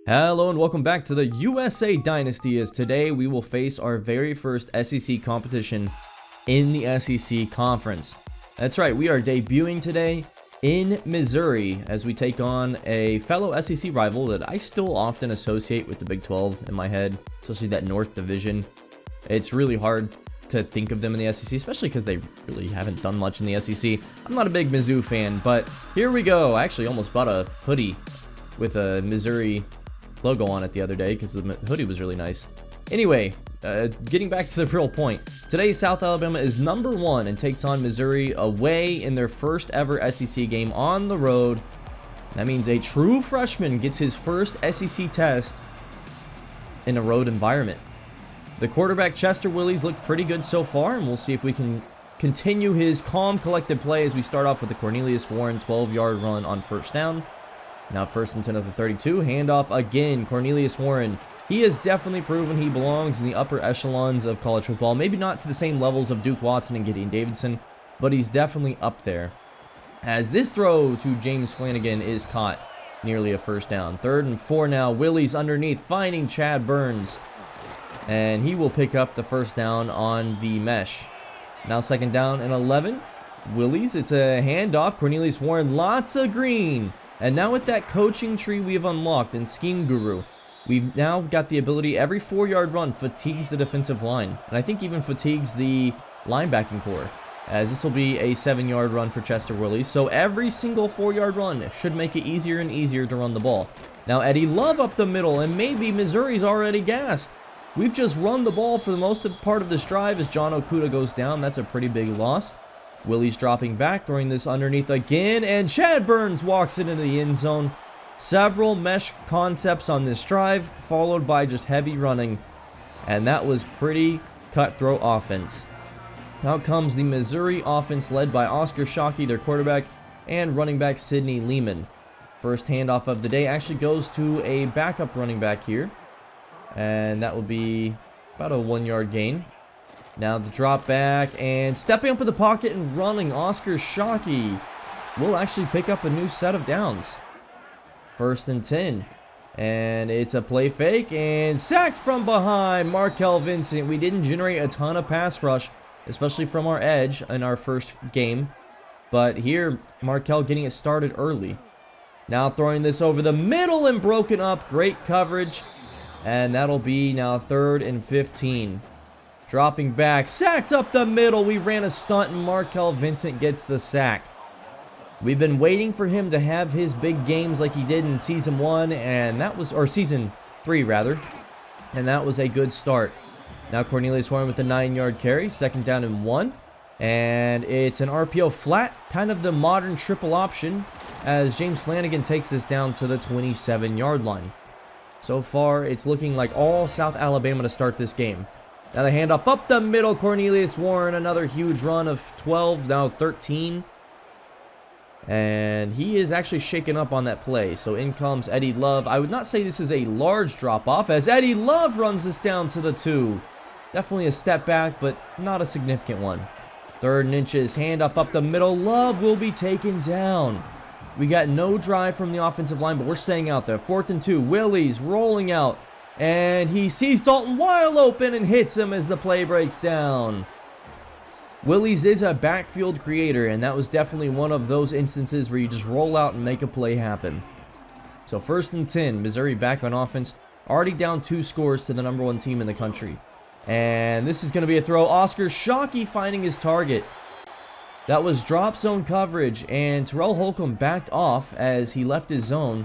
Hello and welcome back to the USA Dynasty, as today we will face our very first SEC competition in the SEC Conference. That's right, we are debuting today in Missouri as we take on a fellow SEC rival that I still often associate with the Big 12 in my head, especially that North Division. It's really hard to think of them in the SEC, especially because they really haven't done much in the SEC. I'm not a big Mizzou fan, but here we go. I actually almost bought a hoodie with a Missouri logo on it the other day because the hoodie was really nice. Anyway, getting back to the real point. Today, South Alabama is number 1 and takes on Missouri away in their first ever SEC game on the road. That means a true freshman gets his first SEC test in a road environment. The quarterback, Chester Willies, looked pretty good so far, and we'll see if we can continue his calm, collected play as we start off with the Cornelius Warren 12-yard run on first down. Now first and 10 at the 32, handoff again, Cornelius Warren. He has definitely proven he belongs in the upper echelons of college football. Maybe not to the same levels of Duke Watson and Gideon Davidson, but he's definitely up there. As this throw to James Flanagan is caught, nearly a first down. 3rd and 4 now, Willies underneath, finding Chad Burns. And he will pick up the first down on the mesh. Now 2nd down and 11. Willies, it's a handoff. Cornelius Warren, lots of green. And now with that coaching tree we have unlocked in Scheme Guru, we've now got the ability, every 4-yard run fatigues the defensive line. And I think even fatigues the linebacking core, as this will be a 7-yard run for Chester Willies. So every single 4-yard run should make it easier and easier to run the ball. Now Eddie Love up the middle, and maybe Missouri's already gassed. We've just run the ball for the most part of this drive as John Okuda goes down. That's a pretty big loss. Willies dropping back, throwing this underneath again, and Chad Burns walks it into the end zone. Several mesh concepts on this drive, followed by just heavy running, and that was pretty cutthroat offense. Now comes the Missouri offense led by Oscar Shockey, their quarterback, and running back Sidney Lehman. First handoff of the day actually goes to a backup running back here, and that will be about a 1-yard gain. Now the drop back and stepping up in the pocket and running, Oscar Shockey will actually pick up a new set of downs. 1st and 10. And it's a play fake and sacked from behind, Markel Vincent. We didn't generate a ton of pass rush, especially from our edge in our first game. But here, Markel getting it started early. Now throwing this over the middle and broken up. Great coverage. And that'll be now 3rd and 15. Dropping back, sacked up the middle. We ran a stunt and Markel Vincent gets the sack. We've been waiting for him to have his big games like he did in season 1, and that was, or season 3 rather, and that was a good start. Now Cornelius Warren with a 9-yard carry, 2nd down and 1, and it's an RPO flat, kind of the modern triple option, as James Flanagan takes this down to the 27-yard line. So far, it's looking like all South Alabama to start this game. Now the handoff up the middle, Cornelius Warren, another huge run of 12, now 13. And he is actually shaken up on that play. So in comes Eddie Love. I would not say this is a large drop-off, as Eddie Love runs this down to the 2. Definitely a step back, but not a significant one. 3rd and inches, handoff up the middle. Love will be taken down. We got no drive from the offensive line, but we're staying out there. 4th and 2, Willies rolling out. And he sees Dalton wide open and hits him as the play breaks down. Willies is a backfield creator, and that was definitely one of those instances where you just roll out and make a play happen. So 1st and 10, Missouri back on offense, already down 2 scores to the number 1 team in the country. And this is going to be a throw. Oscar Shockey finding his target. That was drop zone coverage, and Terrell Holcomb backed off as he left his zone.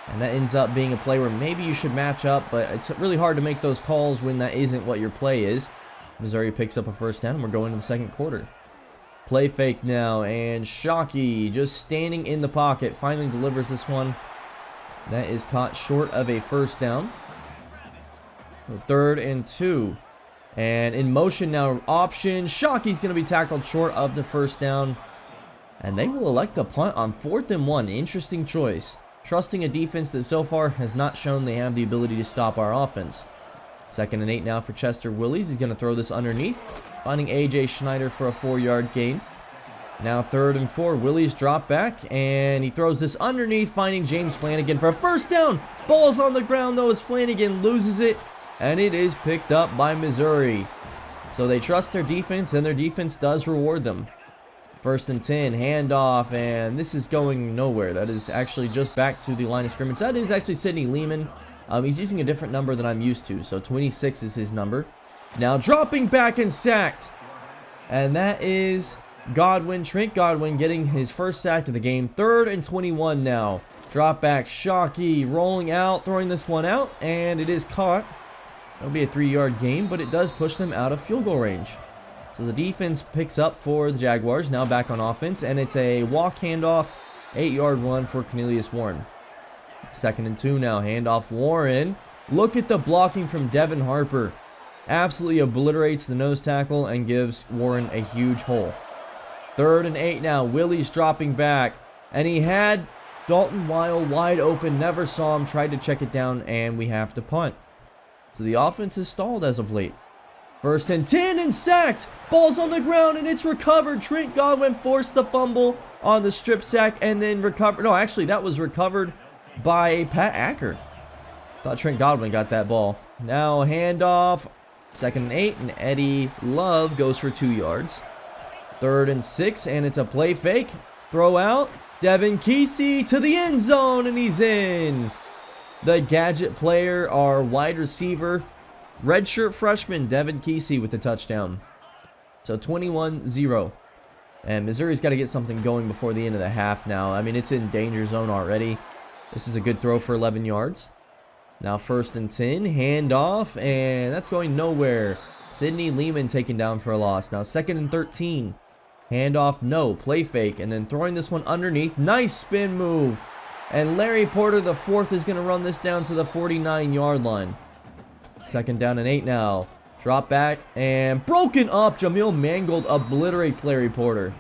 And that ends up being a play where maybe you should match up, but it's really hard to make those calls when that isn't what your play is. Missouri picks up a 1st down, and we're going to the 2nd quarter. Play fake now, and Shockey just standing in the pocket finally delivers this one. That is caught short of a 1st down. 3rd and 2. And in motion now, option. Shockey's going to be tackled short of the 1st down. And they will elect a punt on 4th and 1. Interesting choice. Trusting a defense that so far has not shown they have the ability to stop our offense. 2nd and 8 now for Chester Willies. He's going to throw this underneath, finding A.J. Schneider for a 4-yard gain. Now 3rd and 4. Willie's drop back, and he throws this underneath, finding James Flanagan for a first down. Ball's on the ground, though, as Flanagan loses it, and it is picked up by Missouri. So they trust their defense, and their defense does reward them. 1st and 10, handoff, and this is going nowhere. That is actually just back to the line of scrimmage. That is actually Sidney Lehman. He's using a different number than I'm used to, so 26 is his number. Now dropping back and sacked. And that is Godwin, Trent Godwin, getting his first sack of the game. 3rd and 21 now. Drop back, Shockey rolling out, throwing this one out, and it is caught. That'll be a 3-yard gain, but it does push them out of field goal range. So the defense picks up for the Jaguars, now back on offense, and it's a walk handoff, 8-yard run for Cornelius Warren. 2nd and 2 now, handoff Warren. Look at the blocking from Devin Harper. Absolutely obliterates the nose tackle and gives Warren a huge hole. 3rd and 8 now, Willie's dropping back, and he had Dalton Weil wide open, never saw him, tried to check it down, and we have to punt. So the offense is stalled as of late. 1st and 10 and sacked. Ball's on the ground and it's recovered. Trent Godwin forced the fumble on the strip sack and then recovered. No, actually that was recovered by Pat Acker. Thought Trent Godwin got that ball. Now handoff. 2nd and 8 and Eddie Love goes for 2 yards. 3rd and 6 and it's a play fake. Throw out. Devin Kesey to the end zone and he's in. The gadget player, our wide receiver, redshirt freshman Devin Kesey with the touchdown. So 21-0. And Missouri's got to get something going before the end of the half now. I mean, it's in danger zone already. This is a good throw for 11 yards. Now 1st and 10, handoff, and that's going nowhere. Sidney Lehman taken down for a loss. Now 2nd and 13, handoff, no, play fake, and then throwing this one underneath. Nice spin move. And Larry Porter, the 4th, is going to run this down to the 49-yard line. 2nd down and 8 now. Drop back and broken up. Jamil Mangold obliterates Larry Porter.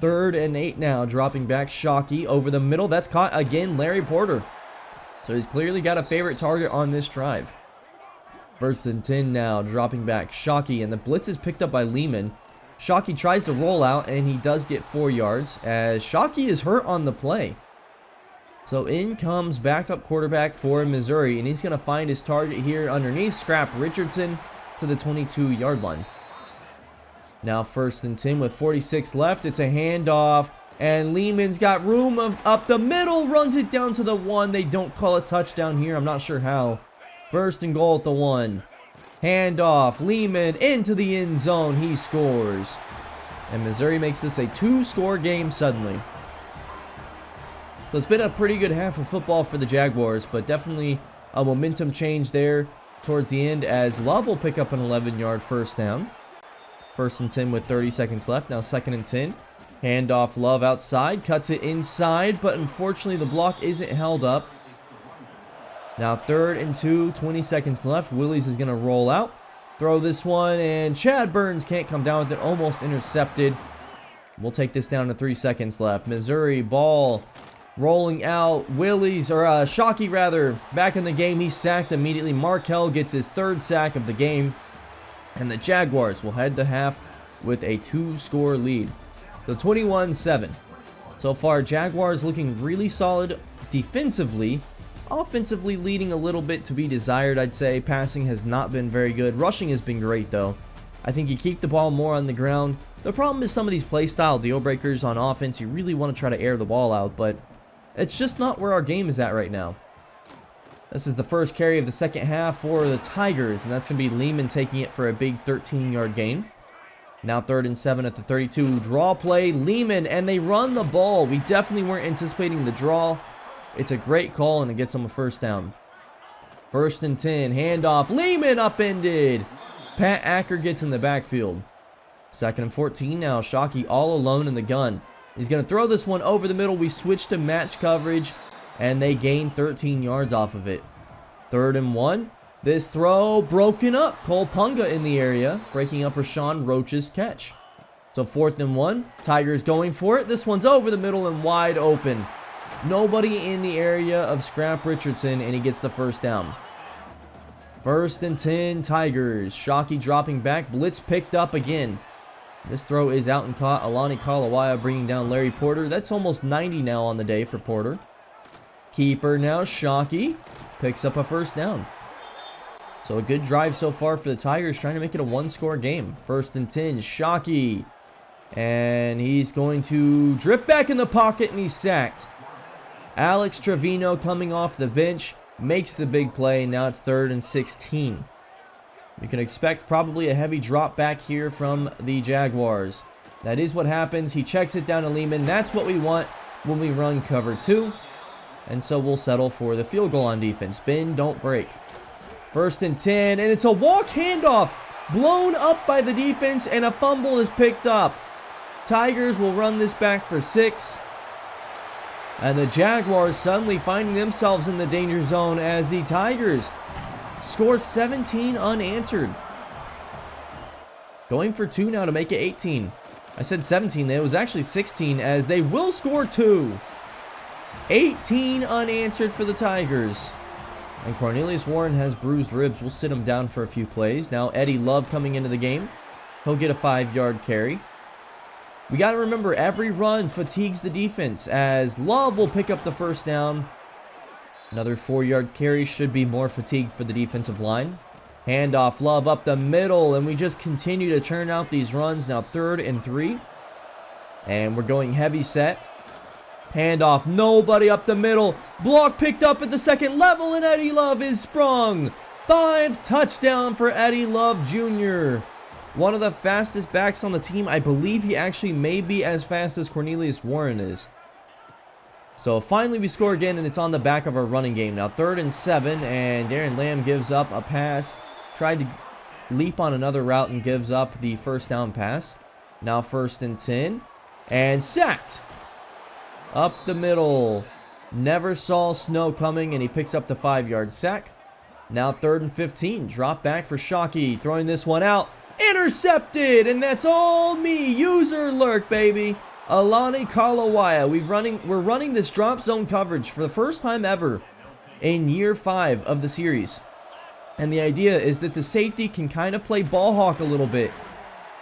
3rd and 8 now. Dropping back, Shockey over the middle. That's caught again, Larry Porter. So he's clearly got a favorite target on this drive. 1st and 10 now. Dropping back, Shockey, and the blitz is picked up by Lehman. Shockey tries to roll out, and he does get 4 yards as Shockey is hurt on the play. So in comes backup quarterback for Missouri, and he's going to find his target here underneath, Scrap Richardson, to the 22-yard line. Now 1st and 10 with 46 left. It's a handoff, and Lehman's got room up the middle, runs it down to the 1. They don't call a touchdown here. I'm not sure how. 1st and goal at the 1. Handoff, Lehman into the end zone. He scores. And Missouri makes this a 2-score game suddenly. So it's been a pretty good half of football for the Jaguars, but definitely a momentum change there towards the end as Love will pick up an 11-yard first down. 1st and 10 with 30 seconds left. Now 2nd and 10. Handoff, Love outside, cuts it inside, but unfortunately the block isn't held up. Now 3rd and 2, 20 seconds left. Willies is going to roll out. Throw this one, and Chad Burns can't come down with it. Almost intercepted. We'll take this down to 3 seconds left. Missouri ball rolling out. Willies, or Shockey rather, back in the game. He's sacked immediately. Markell gets his 3rd sack of the game. And the Jaguars will head to half with a 2-score lead. So 21-7. So far, Jaguars looking really solid defensively. Offensively leading a little bit to be desired, I'd say. Passing has not been very good. Rushing has been great, though. I think you keep the ball more on the ground. The problem is some of these play style deal breakers on offense. You really want to try to air the ball out, but it's just not where our game is at right now. This is the first carry of the second half for the Tigers, and that's going to be Lehman taking it for a big 13-yard gain. Now 3rd and 7 at the 32. Draw play, Lehman, and they run the ball. We definitely weren't anticipating the draw. It's a great call, and it gets them a first down. 1st and 10, handoff, Lehman upended. Pat Acker gets in the backfield. 2nd and 14 now, Shockey all alone in the gun. He's going to throw this one over the middle. We switch to match coverage, and they gain 13 yards off of it. 3rd and 1. This throw broken up. Cole Punga in the area, breaking up Rashawn Roach's catch. So 4th and 1. Tigers going for it. This one's over the middle and wide open. Nobody in the area of Scrap Richardson, and he gets the first down. 1st and 10, Tigers. Shockey dropping back. Blitz picked up again. This throw is out and caught. Alani Kalawaya bringing down Larry Porter. That's almost 90 now on the day for Porter. Keeper now, Shockey picks up a first down. So a good drive so far for the Tigers, trying to make it a one-score game. 1st and 10, Shockey. And he's going to drift back in the pocket, and he's sacked. Alex Trevino coming off the bench makes the big play. Now it's 3rd and 16. You can expect probably a heavy drop back here from the Jaguars. That is what happens. He checks it down to Lehman. That's what we want when we run cover 2. And so we'll settle for the field goal on defense. Bend, don't break. 1st and 10, and it's a walk handoff. Blown up by the defense, and a fumble is picked up. Tigers will run this back for 6. And the Jaguars suddenly finding themselves in the danger zone as the Tigers score 17 unanswered. Going for 2 now to make it 18. I said 17. It was actually 16 as they will score 2. 18 unanswered for the Tigers. And Cornelius Warren has bruised ribs. We'll sit him down for a few plays. Now Eddie Love coming into the game. He'll get a 5-yard carry. We got to remember, every run fatigues the defense as Love will pick up the first down. Another 4-yard carry should be more fatigue for the defensive line. Handoff, Love up the middle, and we just continue to churn out these runs. Now 3rd and 3. And we're going heavy set. Handoff, nobody up the middle. Block picked up at the second level, and Eddie Love is sprung. 5 touchdown for Eddie Love Jr. One of the fastest backs on the team. I believe he actually may be as fast as Cornelius Warren is. So finally we score again, and it's on the back of our running game. Now 3rd and 7, and Darren Lamb gives up a pass. Tried to leap on another route and gives up the first down pass. Now 1st and 10, and sacked. Up the middle. Never saw Snow coming, and he picks up the 5-yard sack. Now 3rd and 15. Drop back for Shockey. Throwing this one out. Intercepted, and that's all me. User alert, baby. Alani Kalawaya. We're running this drop zone coverage for the first time ever in year 5 of the series. And the idea is that the safety can kind of play ball hawk a little bit.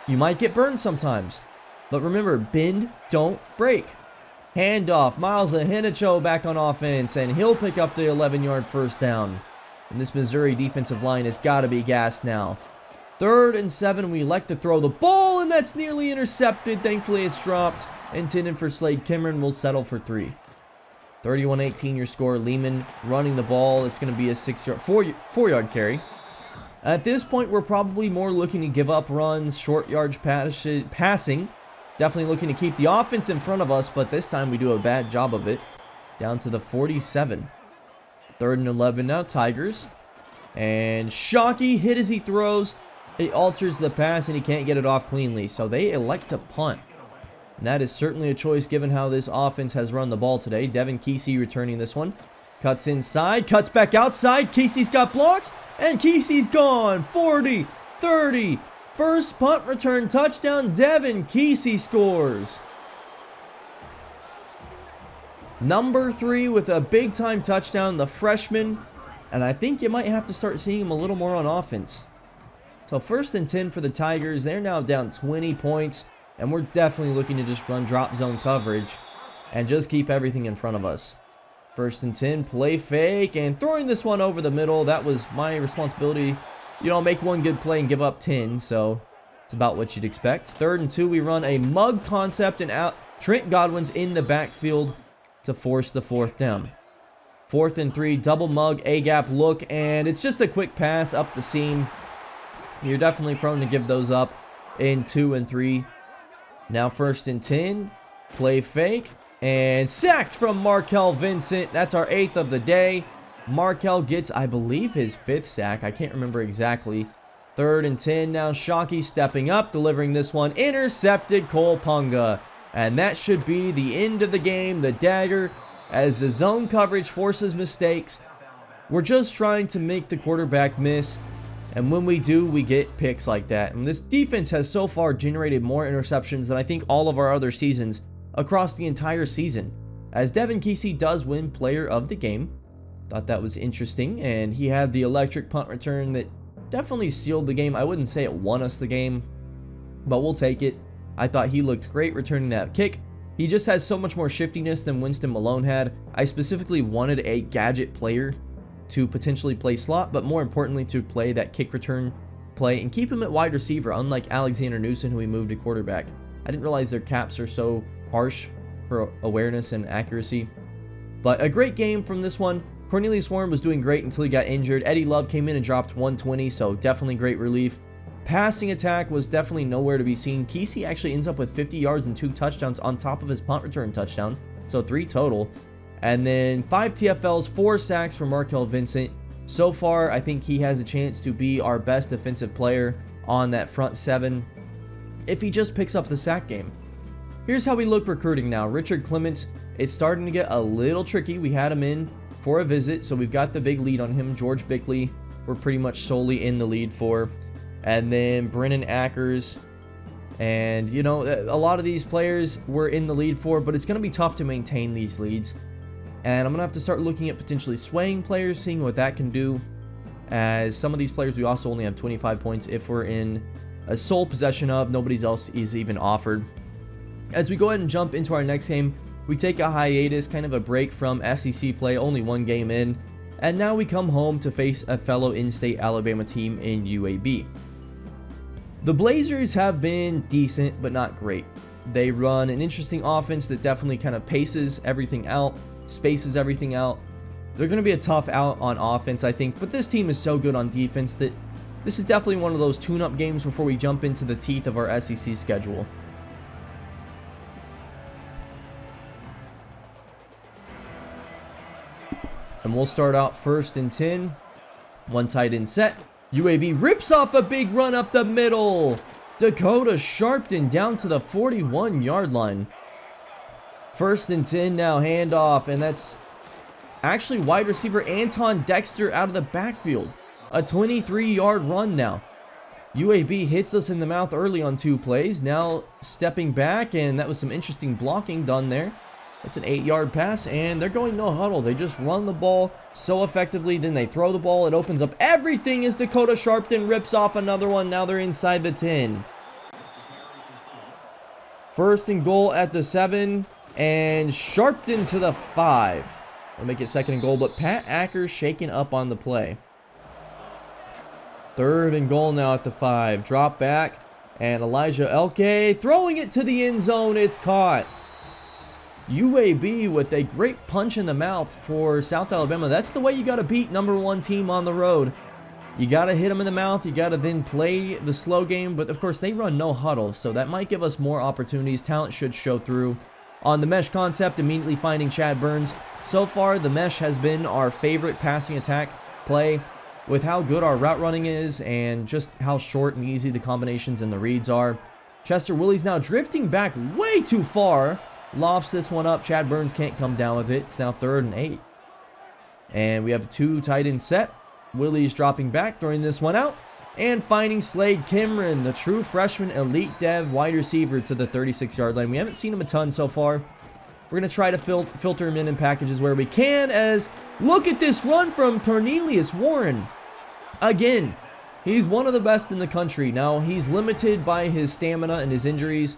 You might get burned sometimes. But remember, bend, don't break. Handoff, Miles Ahinicho back on offense, and he'll pick up the 11-yard first down. And this Missouri defensive line has got to be gassed now. 3rd and 7, we elect to throw the ball, and that's nearly intercepted. Thankfully, it's dropped. Intended for Slade Kimron. Will settle for 3. 31-18 your score. Lehman running the ball. It's going to be a 4-yard carry. At this point, we're probably more looking to give up runs, short yardage passing. Definitely looking to keep the offense in front of us, but this time we do a bad job of it. Down to the 47. 3rd and 11 now, Tigers. And Shockey hit as he throws. It alters the pass, and he can't get it off cleanly. So they elect to punt. And that is certainly a choice given how this offense has run the ball today. Devin Kesey returning this one. Cuts inside, cuts back outside. Kesey's got blocks, and Kesey's gone. 40, 30. First punt return touchdown. Devin Kesey scores. Number 3 with a big-time touchdown, the freshman. And I think you might have to start seeing him a little more on offense. So 1st and 10 for the Tigers. They're now down 20 points. And we're definitely looking to just run drop zone coverage and just keep everything in front of us. 1st and 10, play fake, and throwing this one over the middle. That was my responsibility. You know, make one good play and give up 10. So it's about what you'd expect. 3rd and 2, we run a mug concept, and out Trent Godwin's in the backfield to force the 4th down. 4th and 3, double mug, A-gap look, and it's just a quick pass up the seam. You're definitely prone to give those up in 2 and 3. Now 1st and 10, play fake, and sacked from Markel Vincent. That's our 8th of the day. Markel gets, I believe, his 5th sack. I can't remember exactly. 3rd and 10, now Shockey stepping up, delivering this one. Intercepted, Cole Punga. And that should be the end of the game. The dagger, as the zone coverage forces mistakes. We're just trying to make the quarterback miss. And when we do, we get picks like that. And this defense has so far generated more interceptions than I think all of our other seasons across the entire season. As Devin Kesey does win player of the game. Thought that was interesting. And he had the electric punt return that definitely sealed the game. I wouldn't say it won us the game, but we'll take it. I thought he looked great returning that kick. He just has so much more shiftiness than Winston Malone had. I specifically wanted a gadget player to potentially play slot, but more importantly to play that kick return play and keep him at wide receiver, unlike Alexander Newsom, who we moved to quarterback. I didn't realize their caps are so harsh for awareness and accuracy. But a great game from this one. Cornelius Warren was doing great until he got injured. Eddie Love came in and dropped 120, so definitely great relief. Passing attack was definitely nowhere to be seen. Kesey actually ends up with 50 yards and 2 touchdowns on top of his punt return touchdown, so 3 total. And then 5 TFLs, 4 sacks for Markel Vincent. So far, I think he has a chance to be our best defensive player on that front 7 if he just picks up the sack game. Here's how we look recruiting now. Richard Clements, it's starting to get a little tricky. We had him in for a visit, so we've got the big lead on him. George Bickley, we're pretty much solely in the lead for. And then Brennan Ackers. And, you know, a lot of these players we're in the lead for, but it's going to be tough to maintain these leads. And I'm going to have to start looking at potentially swaying players, seeing what that can do. As some of these players, we also only have 25 points if we're in a sole possession of. Nobody else is even offered. As we go ahead and jump into our next game, we take a hiatus, kind of a break from SEC play, only 1 game in. And now we come home to face a fellow in-state Alabama team in UAB. The Blazers have been decent, but not great. They run an interesting offense that definitely kind of paces everything out, spaces everything out. They're going to be a tough out on offense, I think, but this team is so good on defense that this is definitely one of those tune-up games before we jump into the teeth of our SEC schedule. And we'll start out 1st and 10. 1 tight end set. UAB rips off a big run up the middle. Dakota Sharpton down to the 41-yard line. 1st and 10 now, handoff, and that's actually wide receiver Anton Dexter out of the backfield. A 23-yard run now. UAB hits us in the mouth early on 2 plays. Now stepping back, and that was some interesting blocking done there. It's an 8-yard pass, and they're going no huddle. They just run the ball so effectively, then they throw the ball. It opens up everything as Dakota Sharpton rips off another one. Now they're inside the 10. 1st and goal at the 7, and Sharpton to the 5. We'll make it 2nd and goal, but Pat Ackers shaking up on the play. 3rd and goal now at the 5. Drop back, and Elijah Elke throwing it to the end zone. It's caught. UAB with a great punch in the mouth for South Alabama. That's the way you got to beat #1 team on the road. You got to hit them in the mouth. You got to then play the slow game. But, of course, they run no huddle, so that might give us more opportunities. Talent should show through. On the mesh concept, immediately finding Chad Burns. So far, the mesh has been our favorite passing attack play with how good our route running is and just how short and easy the combinations and the reads are. Chester Willie's now drifting back way too far. Lofts this one up. Chad Burns can't come down with it. It's now 3rd and 8. And we have 2 tight end set. Willie's dropping back, throwing this one out. And finding Slade Kimron, the true freshman elite dev wide receiver, to the 36-yard line. We haven't seen him a ton so far. We're going to try to filter him in packages where we can, as look at this run from Cornelius Warren. Again, he's one of the best in the country. Now, he's limited by his stamina and his injuries,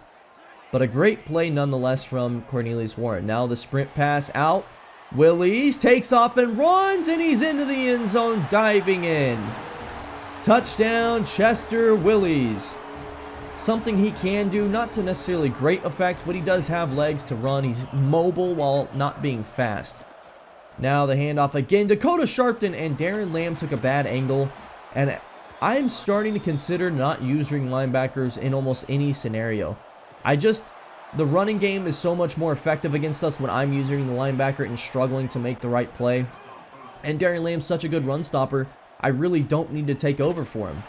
but a great play nonetheless from Cornelius Warren. Now the sprint pass out. Willies takes off and runs, and he's into the end zone, diving in. Touchdown, Chester Willies. Something he can do, not to necessarily great effect, but he does have legs to run. He's mobile while not being fast. Now the handoff again. Dakota Sharpton and Darren Lamb took a bad angle, and I'm starting to consider not using linebackers in almost any scenario. The running game is so much more effective against us when I'm using the linebacker and struggling to make the right play. And Darren Lamb's such a good run stopper, I really don't need to take over for him.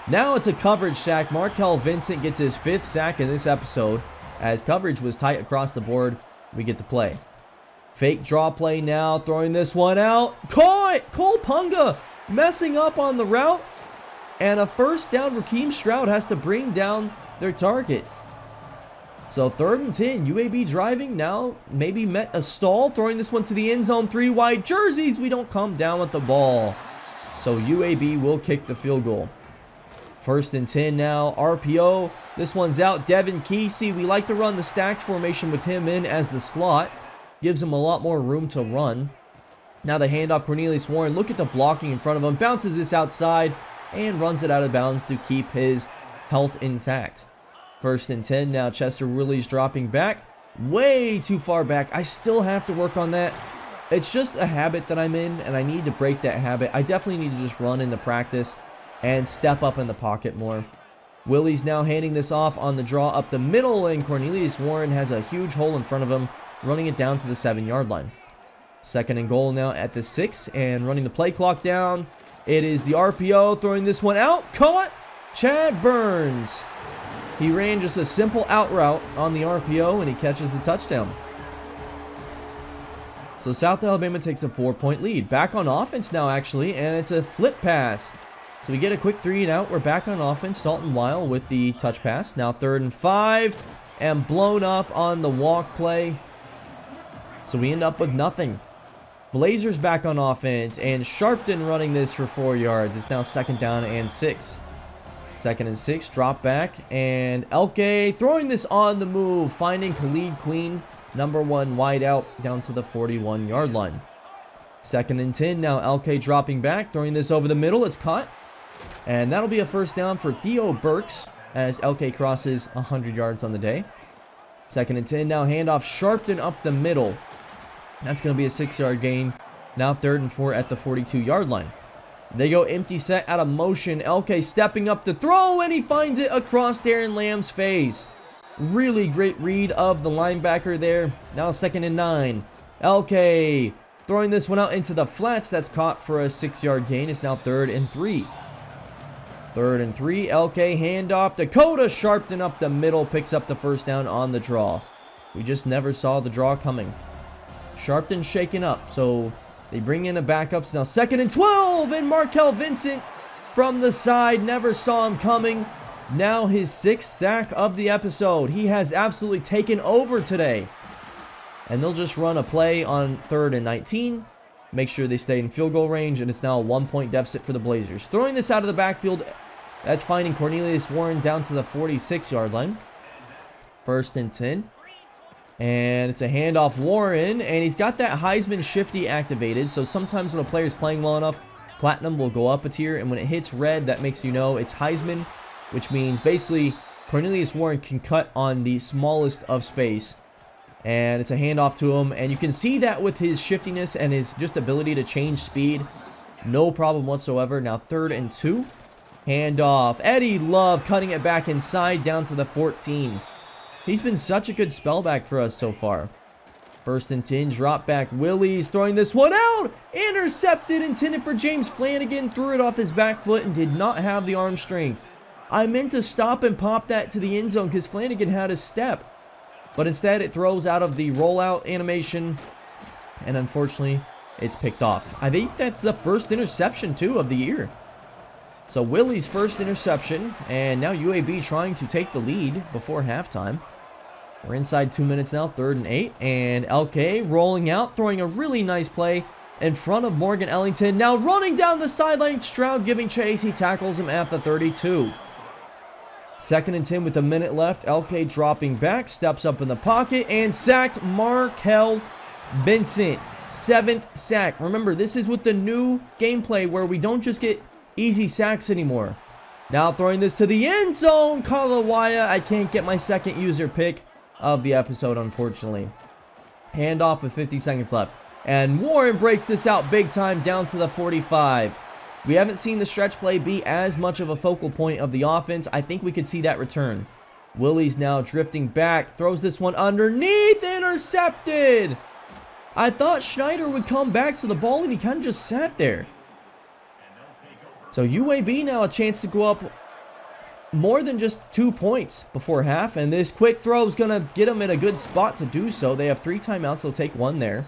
Now it's a coverage sack. Markel Vincent gets his 5th sack in this episode. As coverage was tight across the board, we get to play. Fake draw play now, throwing this one out. Caught! Cole Punga messing up on the route. And a 1st down. Rakeem Stroud has to bring down their target. So 3rd and 10, UAB driving now, maybe met a stall, throwing this one to the end zone, 3 wide jerseys. We don't come down with the ball. So UAB will kick the field goal. First and 10 now. RPO. This one's out. Devin Kesey. We like to run the stacks formation with him in as the slot. Gives him a lot more room to run. Now the handoff, Cornelius Warren. Look at the blocking in front of him. Bounces this outside and runs it out of bounds to keep his health intact. First and 10 now. Chester Willie's dropping back. Way too far back. I still have to work on that. It's just a habit that I'm in, and I need to break that habit. I definitely need to just run into practice and step up in the pocket more. Willie's now handing this off on the draw up the middle, and Cornelius Warren has a huge hole in front of him, running it down to the 7-yard line. Second and goal now at the 6, and running the play clock down. It is the RPO, throwing this one out. Caught! Chad Burns. He ran just a simple out route on the RPO, and he catches the touchdown. So South Alabama takes a 4-point lead. Back on offense now, actually, and it's a flip pass. So we get a quick 3 and out. We're back on offense. Dalton Weil with the touch pass. Now 3rd and 5, and blown up on the walk play. So we end up with nothing. Blazers back on offense, and Sharpton running this for 4 yards. It's now 2nd down and 6. 2nd and 6, drop back, and Elke throwing this on the move, finding Khalid Queen, number 1 wide out, down to the 41-yard line. 2nd and 10, now Elke dropping back, throwing this over the middle. It's caught, and that'll be a first down for Theo Burks as Elke crosses 100 yards on the day. 2nd and 10, now handoff Sharpton up the middle. That's going to be a 6-yard gain. Now 3rd and 4 at the 42-yard line. They go empty set out of motion. Elke stepping up to throw, and he finds it across Darren Lamb's face. Really great read of the linebacker there. Now 2nd and 9. Elke throwing this one out into the flats. That's caught for a 6-yard gain. It's now 3rd and 3. 3rd and 3. Elke handoff. Dakota Sharpton up the middle. Picks up the first down on the draw. We just never saw the draw coming. Sharpton shaken up, so they bring in a backup. Now 2nd and 12, and Markel Vincent from the side. Never saw him coming. Now his 6th sack of the episode. He has absolutely taken over today. And they'll just run a play on 3rd and 19. Make sure they stay in field goal range, and it's now a 1-point deficit for the Blazers. Throwing this out of the backfield, that's finding Cornelius Warren down to the 46-yard line. 1st and 10. And it's a handoff Warren, and he's got that Heisman shifty activated, so sometimes when a player is playing well enough, Platinum will go up a tier, and when it hits red, that makes you know it's Heisman, which means basically Cornelius Warren can cut on the smallest of space. And it's a handoff to him, and you can see that with his shiftiness and his just ability to change speed. No problem whatsoever. Now 3rd and 2. Handoff. Eddie Love cutting it back inside down to the 14. He's been such a good spellback for us so far. 1st and 10, drop back. Willie's throwing this one out. Intercepted, intended for James Flanagan. Threw it off his back foot and did not have the arm strength. I meant to stop and pop that to the end zone because Flanagan had a step. But instead it throws out of the rollout animation. And unfortunately, it's picked off. I think that's the first interception too of the year. So Willie's first interception. And now UAB trying to take the lead before halftime. We're inside 2 minutes now, 3rd and 8. And Elke rolling out, throwing a really nice play in front of Morgan Ellington. Now running down the sideline, Stroud giving chase. He tackles him at the 32. 2nd and 10 with a minute left. Elke dropping back, steps up in the pocket, and sacked Markel Vincent. 7th sack. Remember, this is with the new gameplay where we don't just get easy sacks anymore. Now throwing this to the end zone. Kalawaya. I can't get my 2nd user pick of the episode, unfortunately. Handoff with 50 seconds left. And Warren breaks this out big time down to the 45. We haven't seen the stretch play be as much of a focal point of the offense. I think we could see that return. Willie's now drifting back. Throws this one underneath. Intercepted. I thought Schneider would come back to the ball, and he kind of just sat there. So UAB now a chance to go up more than just 2 points before half. And this quick throw is going to get them in a good spot to do so. They have 3 timeouts. They'll take 1 there.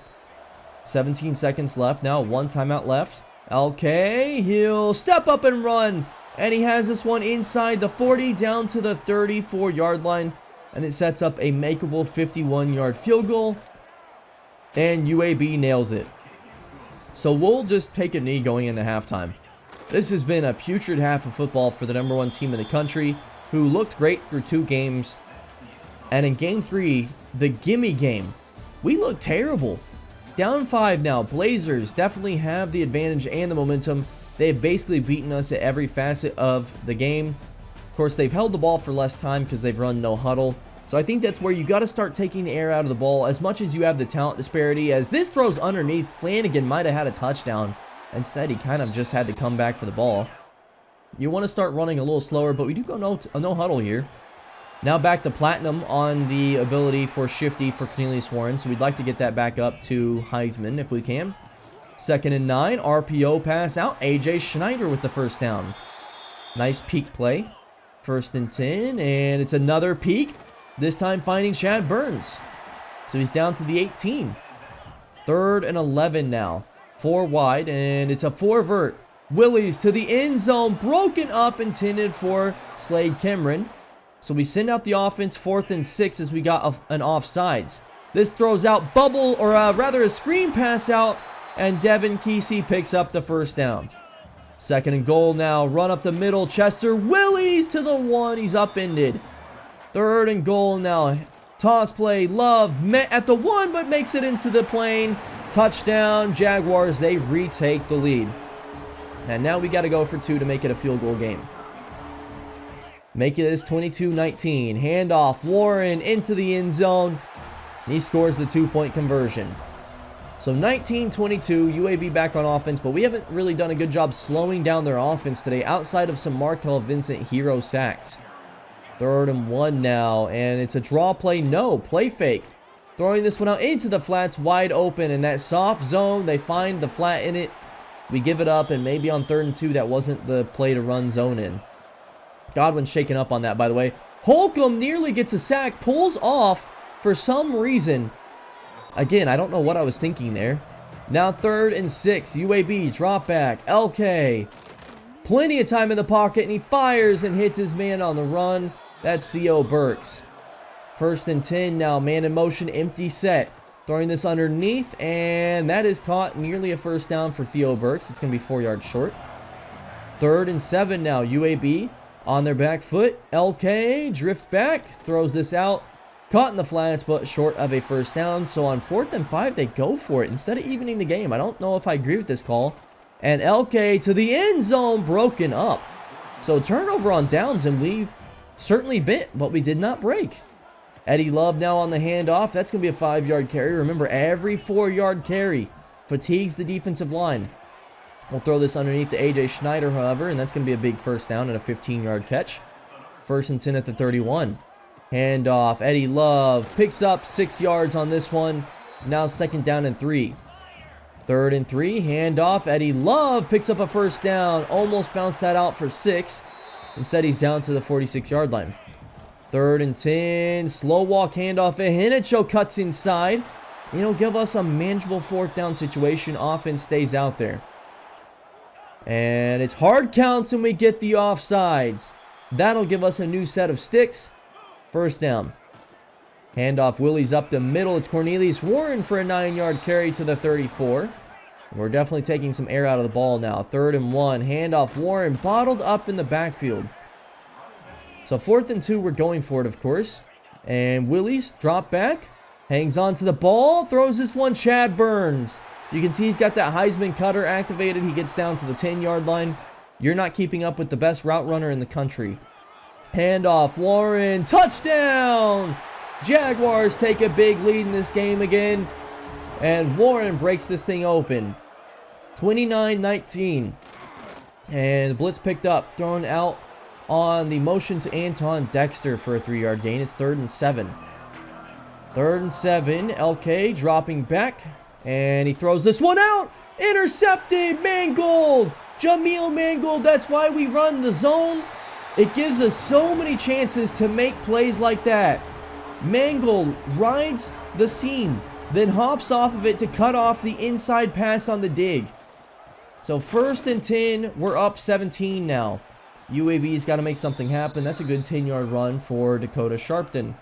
17 seconds left now. 1 timeout left. Elke, he'll step up and run. And he has this one inside the 40 down to the 34-yard line. And it sets up a makeable 51-yard field goal. And UAB nails it. So we'll just take a knee going into halftime. This has been a putrid half of football for the #1 team in the country, who looked great through 2 games. And in game 3, the gimme game, we looked terrible. Down 5 now. Blazers definitely have the advantage and the momentum. They've basically beaten us at every facet of the game. Of course, they've held the ball for less time because they've run no huddle. So I think that's where you got to start taking the air out of the ball as much as you have the talent disparity. As this throws underneath, Flanagan might have had a touchdown. Instead, he kind of just had to come back for the ball. You want to start running a little slower, but we do go no huddle here. Now back to Platinum on the ability for Shifty for Cornelius Warren. So we'd like to get that back up to Heisman if we can. 2nd and 9. RPO pass out. AJ Schneider with the first down. Nice peek play. 1st and 10. And it's another peek. This time finding Chad Burns. So he's down to the 18. 3rd and 11 now. 4 wide. And it's a 4-vert. Willies to the end zone. Broken up. Intended for Slade Cameron. So we send out the offense. 4th and 6 as we got an offsides. This throws out bubble, or rather a screen pass out. And Devin Kesey picks up the first down. 2nd and goal now. Run up the middle. Chester Willies to the 1. He's upended. 3rd and goal now. Toss play. Love met at the 1, but makes it into the plane. Touchdown. Jaguars, they retake the lead. And now we got to go for 2 to make it a field goal game. Making this 22-19. Handoff. Warren into the end zone. He scores the 2-point conversion. So 19-22, UAB back on offense, but we haven't really done a good job slowing down their offense today outside of some Markel Vincent hero sacks. 3rd and 1 now, and it's a draw play. No, play fake. Throwing this one out into the flats, wide open, and that soft zone, they find the flat in it. We give it up, and maybe on 3rd and 2, that wasn't the play to run zone in. Godwin shaken up on that, by the way. Holcomb nearly gets a sack, pulls off for some reason. Again, I don't know what I was thinking there. Now 3rd and 6. UAB drop back. LK. Plenty of time in the pocket, and he fires and hits his man on the run. That's Theo Burks. 1st and 10 now. Man in motion. Empty set. Throwing this underneath, and that is caught. Nearly a first down for Theo Burks. It's going to be 4 yards short. 3rd and 7 now. UAB on their back foot. LK drift back. Throws this out. Caught in the flats, but short of a first down. So on 4th and 5, they go for it instead of evening the game. I don't know if I agree with this call. And LK to the end zone, broken up. So turnover on downs, and we certainly bit, but we did not break. Eddie Love now on the handoff. That's going to be a 5-yard carry. Remember, every 4-yard carry fatigues the defensive line. We'll throw this underneath to AJ Schneider, however, and that's going to be a big first down and a 15-yard catch. 1st and 10 at the 31. Handoff. Eddie Love picks up 6 yards on this one. Now 2nd down and 3. 3rd and 3. Handoff. Eddie Love picks up a first down. Almost bounced that out for 6. Instead, he's down to the 46-yard line. 3rd and 10. Slow walk handoff. Hinicho cuts inside. It'll give us a manageable 4th down situation. Offense stays out there. And it's hard counts when we get the offsides. That'll give us a new set of sticks. First down. Handoff. Willie's up the middle. It's Cornelius Warren for a 9-yard carry to the 34. We're definitely taking some air out of the ball now. 3rd and 1. Handoff. Warren bottled up in the backfield. So 4th and 2, we're going for it, of course. And Willie's drop back. Hangs on to the ball. Throws this one. Chad Burns. You can see he's got that Heisman cutter activated. He gets down to the 10-yard line. You're not keeping up with the best route runner in the country. Handoff. Warren. Touchdown! Jaguars take a big lead in this game again. And Warren breaks this thing open. 29-19. And blitz picked up. Thrown out on the motion to Anton Dexter for a 3-yard gain. It's 3rd and 7. 3rd and 7. LK dropping back. And he throws this one out. Intercepted. Mangold. Jameel Mangold. That's why we run the zone. It gives us so many chances to make plays like that. Mangold rides the seam, then hops off of it to cut off the inside pass on the dig. So 1st and 10, we're up 17 now. UAB's got to make something happen. That's a good 10-yard run for Dakota Sharpton.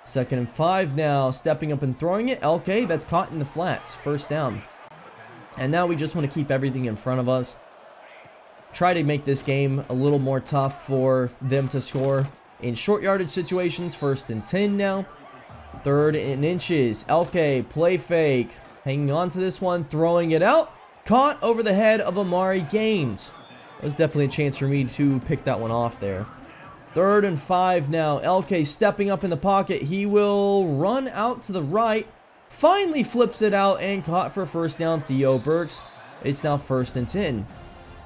2nd and 5 now, stepping up and throwing it. LK, that's caught in the flats. First down. And now we just want to keep everything in front of us. try to make this game a little more tough for them to score in short yardage situations. 1st and 10 now. 3rd and inches. LK, play fake. Hanging on to this one, throwing it out. Caught over the head of Amari Gaines. That was definitely a chance for me to pick that one off there. 3rd and 5 now. LK stepping up in the pocket. He will run out to the right. Finally flips it out and caught for 1st down. Theo Burks. It's now 1st and 10.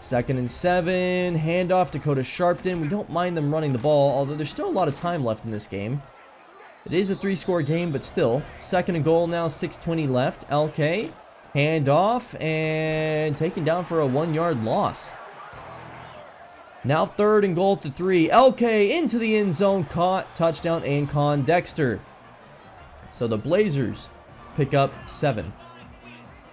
2nd and 7. Handoff Dakota Sharpton. We don't mind them running the ball, although there's still a lot of time left in this game. It is a 3-score game, but still. 2nd and goal now. 6:20 left. LK. Handoff and taken down for a 1-yard loss. Now 3rd and goal to 3. LK into the end zone. Caught. Touchdown, Ancon Dexter. So the Blazers pick up 7.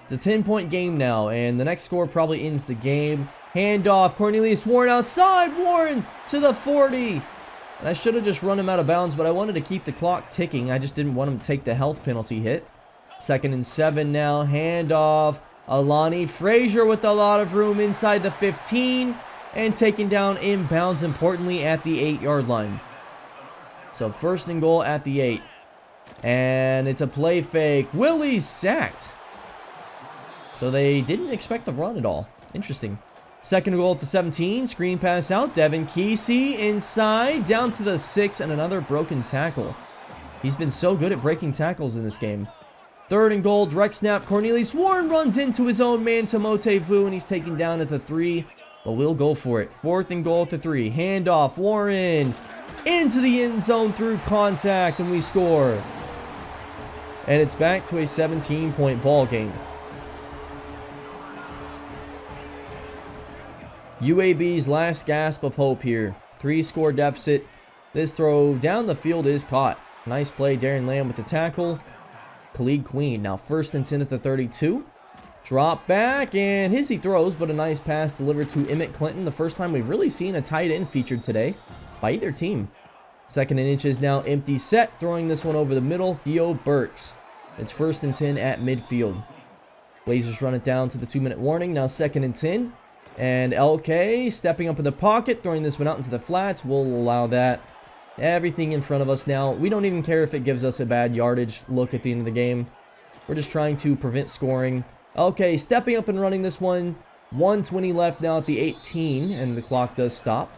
It's a 10-point game now, and the next score probably ends the game. Handoff. Cornelius Warren outside. Warren to the 40. And I should have just run him out of bounds, but I wanted to keep the clock ticking. I just didn't want him to take the health penalty hit. 2nd and 7 now. Handoff. Alani Frazier with a lot of room inside the 15. And taken down inbounds, importantly, at the 8-yard line. So 1st and goal at the 8. And it's a play fake. Willie's sacked. So they didn't expect the run at all. Interesting. 2nd goal at the 17. Screen pass out. Devin Kesey inside. Down to the 6 and another broken tackle. He's been so good at breaking tackles in this game. 3rd and goal. Direct snap. Cornelius Warren runs into his own man, Tamote Vu, and he's taken down at the 3. But we'll go for it. 4th and goal to 3. Handoff. Warren into the end zone through contact, and we score. And it's back to a 17-point ball game. UAB's last gasp of hope here. 3-score deficit. This throw down the field is caught. Nice play. Darren Lamb with the tackle. Khalid Queen. Now 1st and 10 at the 32. Drop back, and he throws, but a nice pass delivered to Emmett Clinton. The first time we've really seen a tight end featured today by either team. 2nd and inches now, empty set. Throwing this one over the middle, Theo Burks. It's 1st and 10 at midfield. Blazers run it down to the 2-minute warning. Now 2nd and 10. And LK stepping up in the pocket, throwing this one out into the flats. We'll allow that. Everything in front of us now. We don't even care if it gives us a bad yardage look at the end of the game. We're just trying to prevent scoring. Okay, stepping up and running this one. 1:20 left now at the 18, and the clock does stop.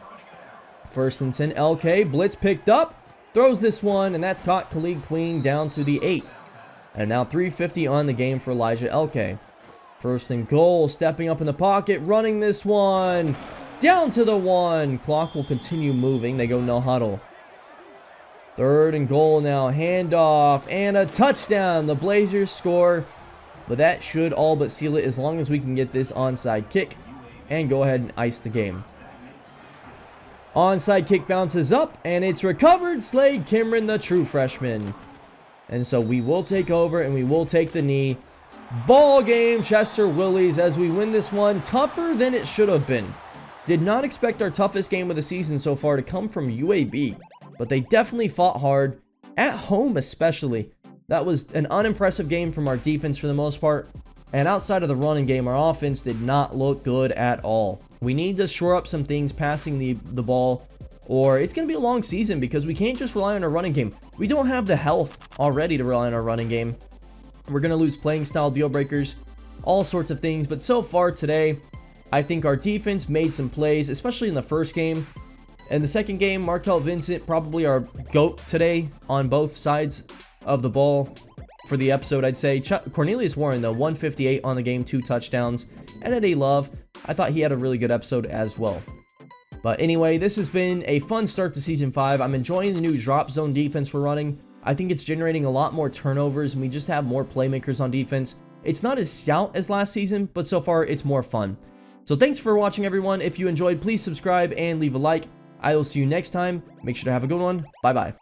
1st and 10, LK. Blitz picked up. Throws this one, and that's caught. Khalid Queen down to the 8. And now 3:50 on the game for Elijah LK. 1st and goal. Stepping up in the pocket. Running this one. Down to the 1. Clock will continue moving. They go no huddle. 3rd and goal now. Handoff. And a touchdown. The Blazers score. But that should all but seal it as long as we can get this onside kick and go ahead and ice the game. Onside kick bounces up, and it's recovered. Slade Cameron, the true freshman. And so we will take over, and we will take the knee. Ball game, Chester Willies, as we win this one. Tougher than it should have been. Did not expect our toughest game of the season so far to come from UAB. But they definitely fought hard. At home especially. That was an unimpressive game from our defense for the most part. And outside of the running game, our offense did not look good at all. We need to shore up some things passing the ball, or it's going to be a long season because we can't just rely on our running game. We don't have the health already to rely on our running game. We're going to lose playing style deal breakers, all sorts of things. But so far today, I think our defense made some plays, especially in the first game. In the second game, Markel Vincent, probably our GOAT today on both sides of the ball for the episode, I'd say. Cornelius Warren, though, 158 on the game, 2 touchdowns. And Eddie Love, I thought he had a really good episode as well. But anyway, this has been a fun start to Season 5. I'm enjoying the new drop zone defense we're running. I think it's generating a lot more turnovers, and we just have more playmakers on defense. It's not as stout as last season, but so far it's more fun. So thanks for watching, everyone. If you enjoyed, please subscribe and leave a like. I will see you next time. Make sure to have a good one. Bye-bye.